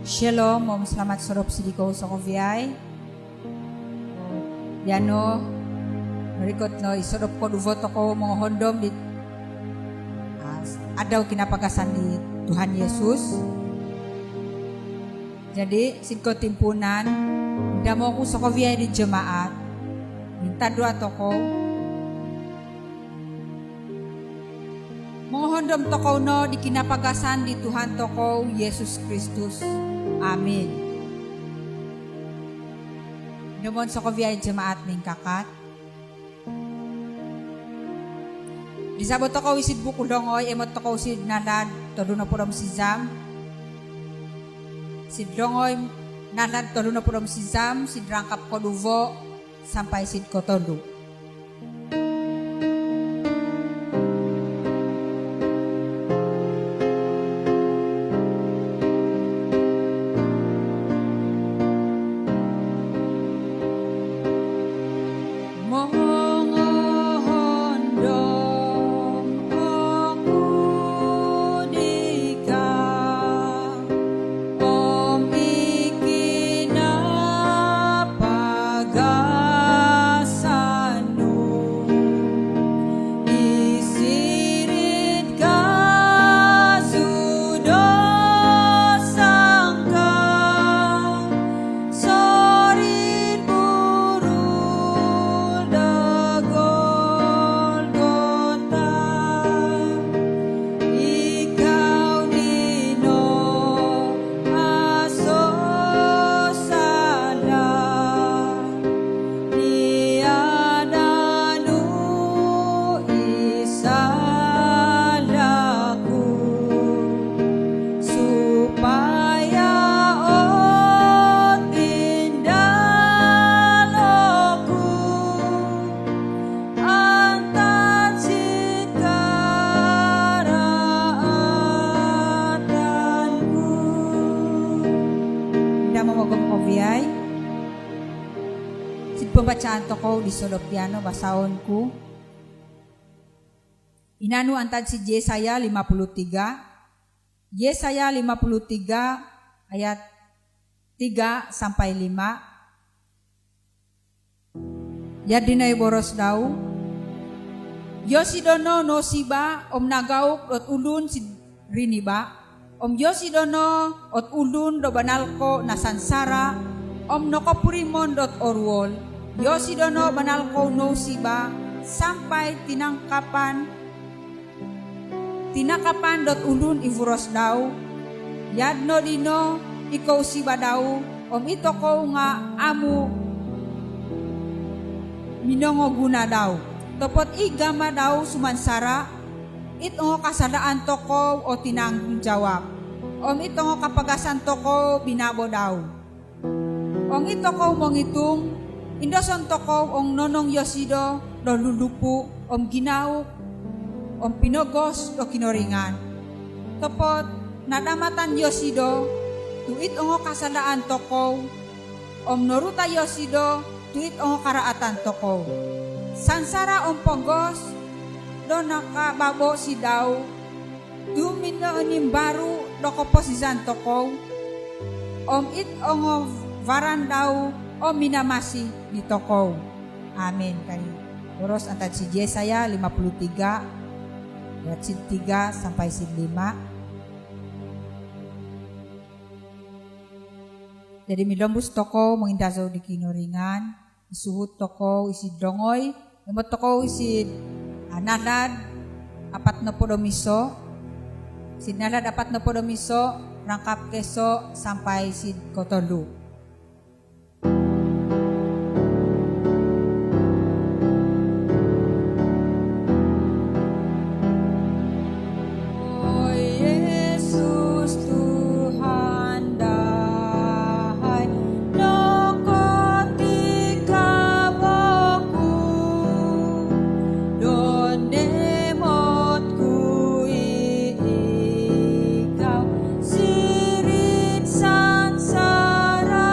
Shalom, om selamat sorop sidiko sa koviay. Yano, narikot no, isorop ko duvoto ko mga hondom di adaw kinapagasan ni Tuhan Yesus. Jadi, sidko timpunan, damo ko sa koviay di jemaat, minta doa toko. Mga hondom toko no, di kinapagasan di Tuhan toko Yesus Kristus. Amin. Namun sa koviay jemaat ning kakat. Disabot ako isid buko dongoy, emot ako isid nalad, todo na purom si Zam. Sid dongoy, nalad, todo na purom si Zam, sid rangkap ko duvo, sampai sid ko todo. Pembacaan toko di Solopiano basaon ku. Inanu antad si Yesaya 53. Yesaya 53 ayat 3 sampai 5. Yadinay boros daw. Yosidono no siba om nagauk dot ulun si riniba. Om Yosidono ot ulun do banalko nasansara. Om nokopurimon dot orwol. Yosidono banalko no siba sampai tinakapan dot ulun ivuros daw. Yadno dino ikaw siba daw. Om ito ko nga amu minongo guna daw. Topot igama daw sumansara. Ito kasadaan toko o tinanggung jawab. Om ito kapagasan toko binabo daw. Om ito ko mongitung indoson toko ong nonong Yosido do lulupu om ginauk om pinogos do kinoringan. Topot nadamatan Yosido tuit ongo kasalaan toko om noruta Yosido tuit ongo karaatan toko. Sansara om pogos do nakababo si daw dumino onim baru do koposizan toko om it ongo varandaw o minamasi di toko. Amin. Kani boros antad si Yesaya 53 ayat 3 sampai 5. Jadi milombus toko mengindazo di kinoringan, isuhut toko isi dongoy, emot toko isi nalad apat na podomiso. Si nalad apat na podomiso rangkap keso sampai si kotolu. Sirit sansara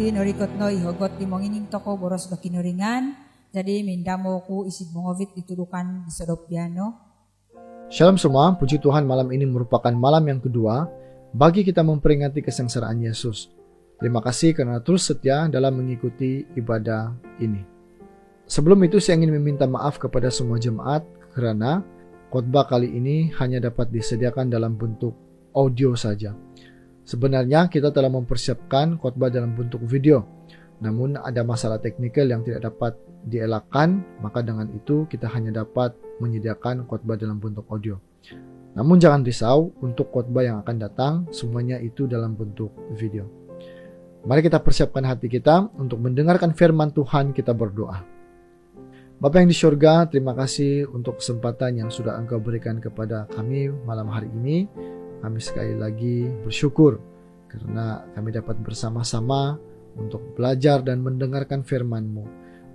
iti norikot no ihogot ti mongining toko boros do kinuringan. Jadi mindamo ku isi bongovit ditudukan di Sodopiano. Shalom semua, puji Tuhan malam ini merupakan malam yang kedua bagi kita memperingati kesengsaraan Yesus. Terima kasih karena terus setia dalam mengikuti ibadah ini. Sebelum itu saya ingin meminta maaf kepada semua jemaat karena khotbah kali ini hanya dapat disediakan dalam bentuk audio saja. Sebenarnya kita telah mempersiapkan khotbah dalam bentuk video, namun ada masalah teknikal yang tidak dapat dielakkan, maka dengan itu kita hanya dapat menyediakan khotbah dalam bentuk audio. Namun jangan risau, untuk khotbah yang akan datang semuanya itu dalam bentuk video. Mari kita persiapkan hati kita untuk mendengarkan firman Tuhan. Kita berdoa. Bapa yang di surga, terima kasih untuk kesempatan yang sudah Engkau berikan kepada kami malam hari ini. Kami sekali lagi bersyukur karena kami dapat bersama-sama untuk belajar dan mendengarkan firman-Mu.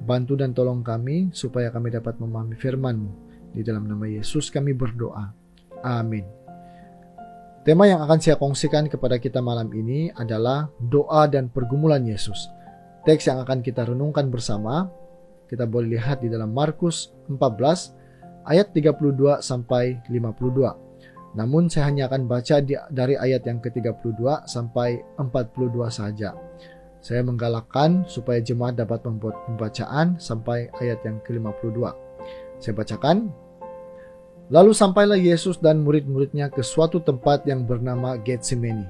Bantu dan tolong kami supaya kami dapat memahami firman-Mu. Di dalam nama Yesus kami berdoa. Amin. Tema yang akan saya kongsikan kepada kita malam ini adalah doa dan pergumulan Yesus. Teks yang akan kita renungkan bersama, kita boleh lihat di dalam Markus 14 ayat 32 sampai 52. Namun saya hanya akan baca dari ayat yang ke-32 sampai 42 saja. Saya menggalakkan supaya jemaat dapat membuat pembacaan sampai ayat yang ke-52. Saya bacakan. Lalu sampailah Yesus dan murid-muridnya ke suatu tempat yang bernama Getsemani.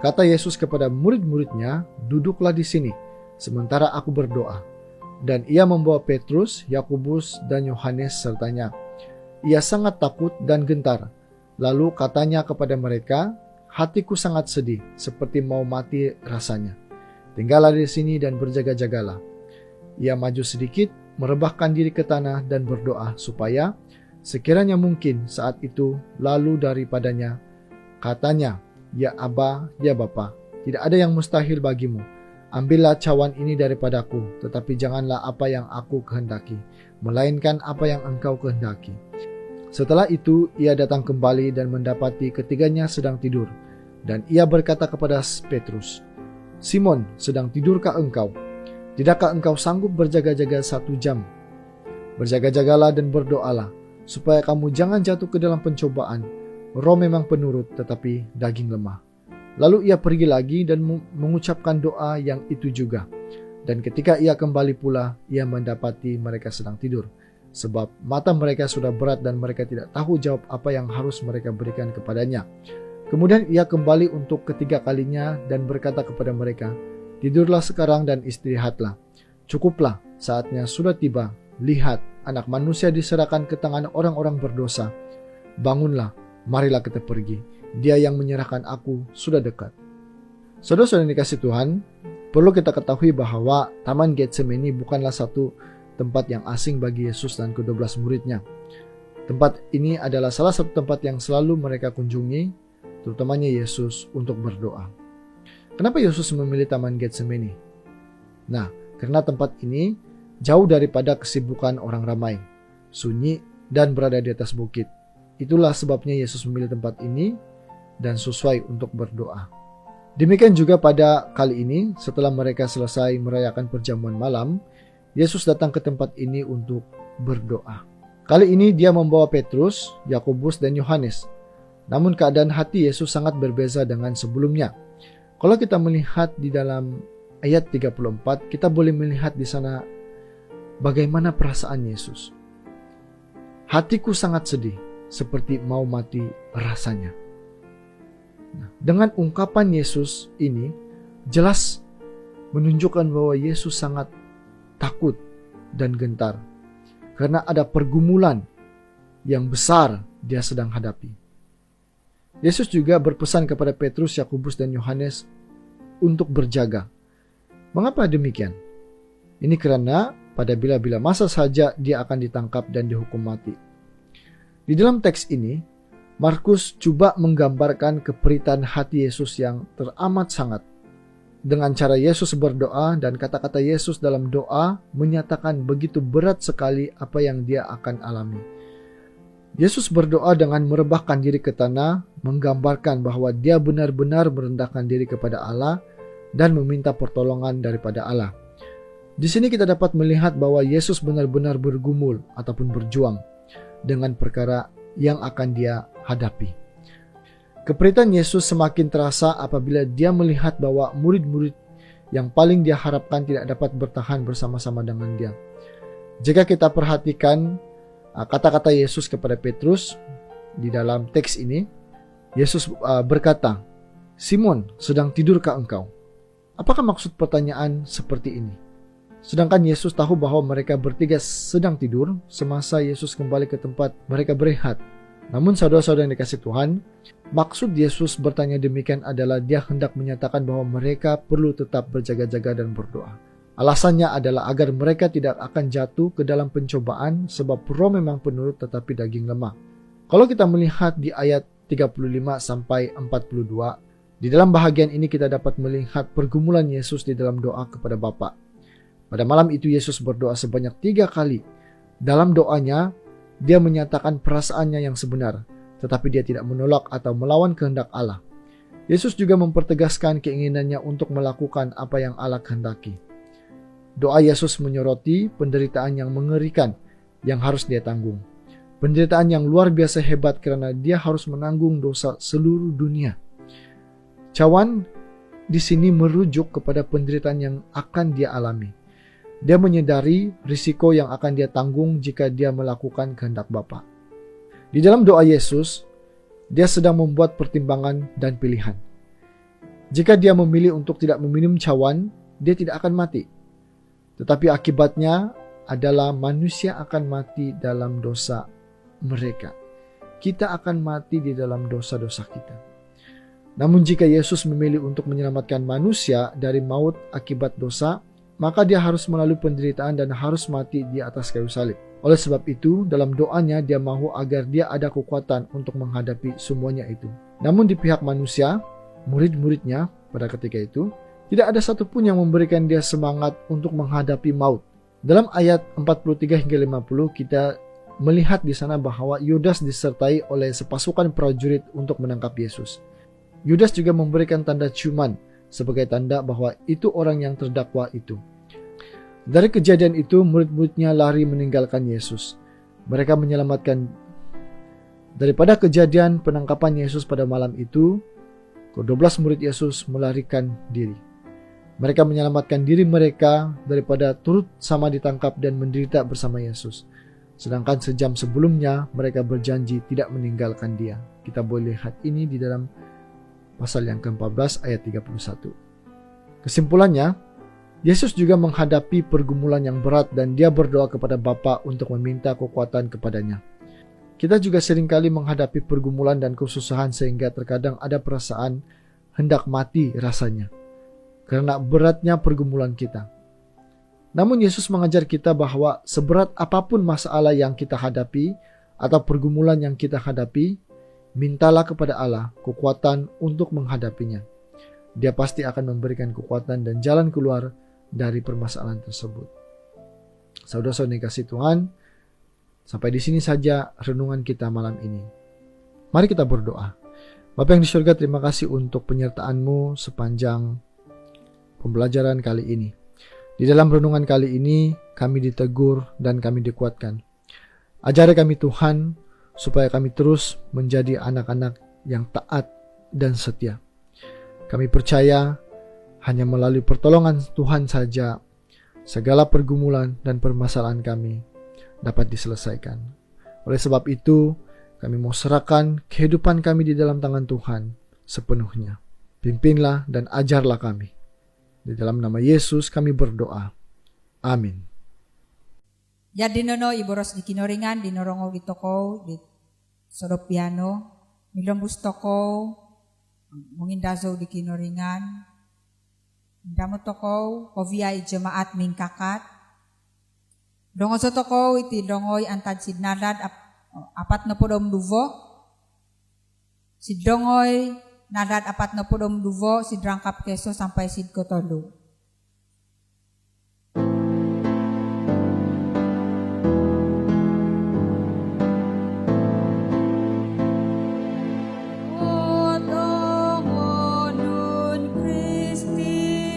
Kata Yesus kepada murid-muridnya, "Duduklah di sini, sementara aku berdoa." Dan ia membawa Petrus, Yakobus, dan Yohanes sertanya. Ia sangat takut dan gentar. Lalu katanya kepada mereka, "Hatiku sangat sedih, seperti mau mati rasanya. Tinggallah di sini dan berjaga-jagalah." Ia maju sedikit, merebahkan diri ke tanah dan berdoa supaya sekiranya mungkin saat itu lalu daripadanya. Katanya, "Ya Aba, ya Bapa, tidak ada yang mustahil bagimu. Ambillah cawan ini daripadaku, tetapi janganlah apa yang aku kehendaki, melainkan apa yang Engkau kehendaki." Setelah itu, ia datang kembali dan mendapati ketiganya sedang tidur. Dan ia berkata kepada Petrus, "Simon, sedang tidurkah engkau? Tidakkah engkau sanggup berjaga-jaga 1 jam? Berjaga-jagalah dan berdoalah, supaya kamu jangan jatuh ke dalam pencobaan. Roh memang penurut, tetapi daging lemah." Lalu ia pergi lagi dan mengucapkan doa yang itu juga. Dan ketika ia kembali pula, ia mendapati mereka sedang tidur. Sebab mata mereka sudah berat dan mereka tidak tahu jawab apa yang harus mereka berikan kepadanya. Kemudian ia kembali untuk ketiga kalinya dan berkata kepada mereka, "Tidurlah sekarang dan istirahatlah. Cukuplah, saatnya sudah tiba. Lihat, Anak Manusia diserahkan ke tangan orang-orang berdosa. Bangunlah, marilah kita pergi. Dia yang menyerahkan aku sudah dekat." Saudara-saudara yang dikasihi Tuhan, perlu kita ketahui bahwa Taman Getsemani bukanlah satu tempat yang asing bagi Yesus dan ke-12 muridnya. Tempat ini adalah salah satu tempat yang selalu mereka kunjungi, terutamanya Yesus, untuk berdoa. Kenapa Yesus memilih Taman Getsemani? Nah, karena tempat ini jauh daripada kesibukan orang ramai, sunyi, dan berada di atas bukit. Itulah sebabnya Yesus memilih tempat ini dan sesuai untuk berdoa. Demikian juga pada kali ini, setelah mereka selesai merayakan perjamuan malam, Yesus datang ke tempat ini untuk berdoa. Kali ini dia membawa Petrus, Yakobus, dan Yohanes. Namun keadaan hati Yesus sangat berbeza dengan sebelumnya. Kalau kita melihat di dalam ayat 34, kita boleh melihat di sana bagaimana perasaan Yesus. "Hatiku sangat sedih, seperti mau mati rasanya." Nah, dengan ungkapan Yesus ini jelas menunjukkan bahwa Yesus sangat takut dan gentar karena ada pergumulan yang besar dia sedang hadapi. Yesus juga berpesan kepada Petrus, Yakobus, dan Yohanes untuk berjaga. Mengapa demikian? Ini karena pada bila-bila masa saja dia akan ditangkap dan dihukum mati. Di dalam teks ini, Markus coba menggambarkan keperitan hati Yesus yang teramat sangat. Dengan cara Yesus berdoa dan kata-kata Yesus dalam doa menyatakan begitu berat sekali apa yang dia akan alami. Yesus berdoa dengan merebahkan diri ke tanah, menggambarkan bahwa dia benar-benar merendahkan diri kepada Allah dan meminta pertolongan daripada Allah. Di sini kita dapat melihat bahwa Yesus benar-benar bergumul ataupun berjuang dengan perkara yang akan dia hadapi. Kepahitan Yesus semakin terasa apabila dia melihat bahwa murid-murid yang paling dia harapkan tidak dapat bertahan bersama-sama dengan dia. Jika kita perhatikan kata-kata Yesus kepada Petrus di dalam teks ini, Yesus berkata, "Simon, sedang tidurkah engkau?" Apakah maksud pertanyaan seperti ini? Sedangkan Yesus tahu bahwa mereka bertiga sedang tidur semasa Yesus kembali ke tempat mereka berehat. Namun saudara-saudara yang dikasihi Tuhan, maksud Yesus bertanya demikian adalah dia hendak menyatakan bahwa mereka perlu tetap berjaga-jaga dan berdoa. Alasannya adalah agar mereka tidak akan jatuh ke dalam pencobaan sebab roh memang penurut tetapi daging lemah. Kalau kita melihat di ayat 35 sampai 42, di dalam bahagian ini kita dapat melihat pergumulan Yesus di dalam doa kepada Bapa. Pada malam itu Yesus berdoa sebanyak 3 kali. Dalam doanya, dia menyatakan perasaannya yang sebenar, tetapi dia tidak menolak atau melawan kehendak Allah. Yesus juga mempertegaskan keinginannya untuk melakukan apa yang Allah kehendaki. Doa Yesus menyoroti penderitaan yang mengerikan yang harus dia tanggung. Penderitaan yang luar biasa hebat karena dia harus menanggung dosa seluruh dunia. Cawan di sini merujuk kepada penderitaan yang akan dia alami. Dia menyadari risiko yang akan dia tanggung jika dia melakukan kehendak Bapa. Di dalam doa Yesus, dia sedang membuat pertimbangan dan pilihan. Jika dia memilih untuk tidak meminum cawan, dia tidak akan mati. Tetapi akibatnya adalah manusia akan mati dalam dosa mereka. Kita akan mati di dalam dosa-dosa kita. Namun jika Yesus memilih untuk menyelamatkan manusia dari maut akibat dosa, maka dia harus melalui penderitaan dan harus mati di atas kayu salib. Oleh sebab itu, dalam doanya dia mahu agar dia ada kekuatan untuk menghadapi semuanya itu. Namun di pihak manusia, murid-muridnya pada ketika itu, tidak ada satupun yang memberikan dia semangat untuk menghadapi maut. Dalam ayat 43 hingga 50 kita melihat di sana bahwa Yudas disertai oleh sepasukan prajurit untuk menangkap Yesus. Yudas juga memberikan tanda ciuman sebagai tanda bahwa itu orang yang terdakwa itu. Dari kejadian itu, murid-muridnya lari meninggalkan Yesus. Mereka menyelamatkan. Daripada kejadian penangkapan Yesus pada malam itu, ke-12 murid Yesus melarikan diri. Mereka menyelamatkan diri mereka daripada turut sama ditangkap dan menderita bersama Yesus. Sedangkan sejam sebelumnya, mereka berjanji tidak meninggalkan dia. Kita boleh lihat ini di dalam pasal yang ke-14 ayat 31. Kesimpulannya, Yesus juga menghadapi pergumulan yang berat dan dia berdoa kepada Bapa untuk meminta kekuatan kepadanya. Kita juga seringkali menghadapi pergumulan dan kesusahan sehingga terkadang ada perasaan hendak mati rasanya karena beratnya pergumulan kita. Namun Yesus mengajar kita bahwa seberat apapun masalah yang kita hadapi atau pergumulan yang kita hadapi, mintalah kepada Allah kekuatan untuk menghadapinya. Dia pasti akan memberikan kekuatan dan jalan keluar dari permasalahan tersebut. Saudara-saudara yang dikasihi Tuhan, sampai di sini saja renungan kita malam ini. Mari kita berdoa. Bapa yang di surga, terima kasih untuk penyertaan-Mu sepanjang pembelajaran kali ini. Di dalam renungan kali ini, kami ditegur dan kami dikuatkan. Ajari kami Tuhan, supaya kami terus menjadi anak-anak yang taat dan setia. Kami percaya hanya melalui pertolongan Tuhan saja segala pergumulan dan permasalahan kami dapat diselesaikan. Oleh sebab itu, kami mau serahkan kehidupan kami di dalam tangan Tuhan sepenuhnya. Pimpinlah dan ajarlah kami. Di dalam nama Yesus kami berdoa. Amin. Ya dinono iboros di kinoringan dinorongo gitoko di Soropiano milom bustoko mengindazo di kinoringan indamo toko koviai jemaat mingkakat dongo sotoko iti dongoy antad sidnadad apat na podom duvo sidongoy nadad apat na podom duvo sidrangkap keso sampai sidkotolu. Christi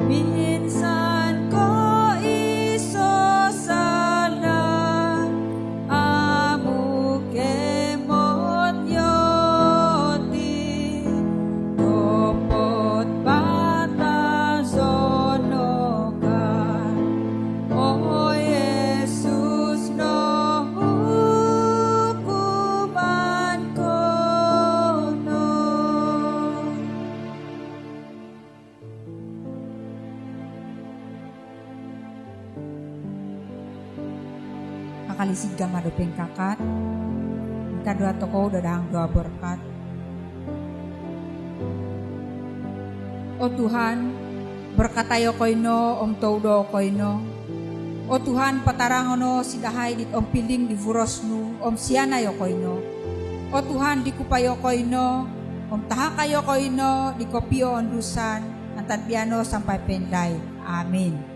Minsan ko isosala, amo kemot yoti, topot bata zonokan, o Yesus no hukuman ko no. Kakalisig ka maduping kakat. Kadua toko dadang dua berkat. O Tuhan, berkatayo koino om todo koino. O Tuhan, patarangono sidahay dit om piling di vurosnu om sianayo koino. O Tuhan, di kupayo koino om tahakayo koino di kopio ondusan antad piano sampai pendai. Amin.